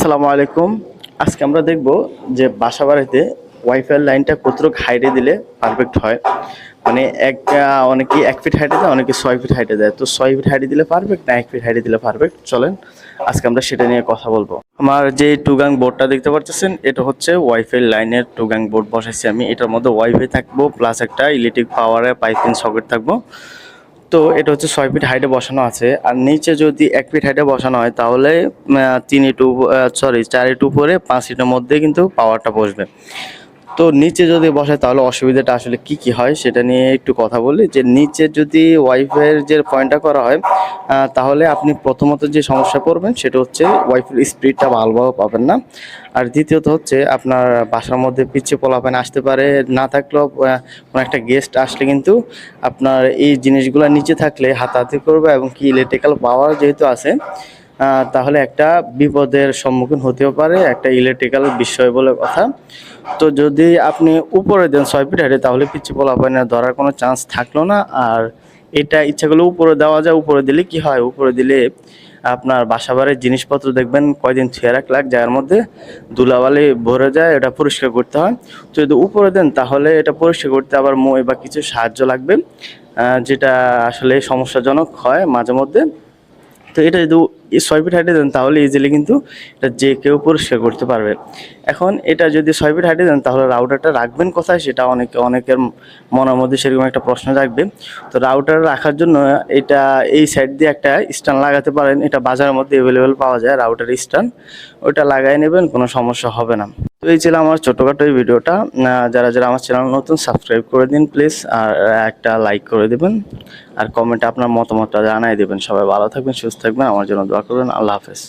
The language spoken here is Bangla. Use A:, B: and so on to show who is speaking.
A: আসসালামু আলাইকুম। আজকে আমরা দেখব যে বাসা বাড়িতে ওয়াইফাই লাইনটা কতটুকু হাইটে দিলে পারফেক্ট হয়। মানে অনেকে 1 ফিট হাইটে দেয়, অনেকে 6 ফিট হাইটে দেয়। তো 6 ফিট হাইটে দিলে পারফেক্ট না 1 ফিট হাইটে দিলে পারফেক্ট? চলেন আজকে আমরা সেটা নিয়ে কথা বলবো। আমার যে টুগাং বোর্ডটা দেখতে পাচ্ছেন, এটা হচ্ছে ওয়াইফাই লাইনের টুগাং বোর্ড বসাইছি আমি। এটার মধ্যে ওয়াইফাই থাকবো প্লাস একটা ইলেকট্রিক পাওয়ারের পাইপিং সকেট থাকবো। তো এটা হচ্ছে 6 ফিট হাইটে বসানো আছে। আর নিচে যদি 1 ফিট হাইটে বসানো হয় তাহলে 4 ইট উপরে 5 ইটের মধ্যে কিন্তু পাওয়ারটা বসবে। তো নিচে যদি বসায় তাহলে অসুবিধাটা আসলে কি হয় সেটা নিয়ে একটু কথা বলি। যে নিচে যদি ওয়াইফাইয়ের যে পয়েন্টটা করা হয় তাহলে আপনি প্রথমত যে সমস্যায় পড়বেন সেটা হচ্ছে ওয়াইফাইয়ের স্পিডটা ভালোভাবে পাবেন না। আর দ্বিতীয়ত হচ্ছে আপনার বাসার মধ্যে পিচ্চি পোলাপান আসতে পারে, না থাকলেও কোনো একটা গেস্ট আসলে কিন্তু আপনার এই জিনিসগুলো নিচে থাকলে হাতাহাতি করবে এবং কি ইলেকট্রিক্যাল পাওয়ার যেহেতু আছে তাহলে একটা বিপদের সম্মুখীন হতেও পারে, একটা ইলেকট্রিক্যাল বিষয় বলে কথা। তো যদি আপনি উপরে দেন 6 ফিট হাইটে তাহলে পিচ্চি পোলাপানের ধরার কোনো চান্স থাকলো না। আর এটা ইচ্ছা করলে উপরে দেওয়া যায়। উপরে দিলে কি হয়, উপরে দিলে আপনার বাসাবাড়ির জিনিসপত্র দেখবেন কয়দিন ছুঁয়ে রাখলাম যার মধ্যে ধুলাবালি ভরে যায়, এটা পরিষ্কার করতে হয়। তো যদি উপরে দেন তাহলে এটা পরিষ্কার করতে আবার মই বা কিছু সাহায্য লাগবে, যেটা আসলে সমস্যাজনক হয় মাঝে মধ্যে। তো এটা যদি 6 ফিট হাইটে দেন তাহলে ইজিলি কিন্তু এটা যে কেউ পরিষ্কার করতে পারবে। এখন এটা যদি 6 ফিট হাইটে দেন তাহলে রাউটারটা রাখবেন কোথায় সেটা অনেকের মনের মধ্যে সেরকম একটা প্রশ্ন থাকবে। তো রাউটার রাখার জন্য এটা এই সাইড দিয়ে একটা স্ট্যান্ড লাগাতে পারেন। এটা বাজারের মধ্যে অ্যাভেলেবেল পাওয়া যায় রাউটার স্ট্যান্ড, ওইটা লাগাই নেবেন, কোনো সমস্যা হবে না। তো এই ছিল আমার ছোটোখাটো এই ভিডিওটা। যারা আমার চ্যানেল নতুন সাবস্ক্রাইব করে দিন প্লিজ, আর একটা লাইক করে দেবেন, আর কমেন্টে আপনার মতামতটা জানাই দেবেন। সবাই ভালো থাকবেন, সুস্থ থাকবেন, আমার জন্য দোয়া করবেন। আল্লাহ হাফেজ।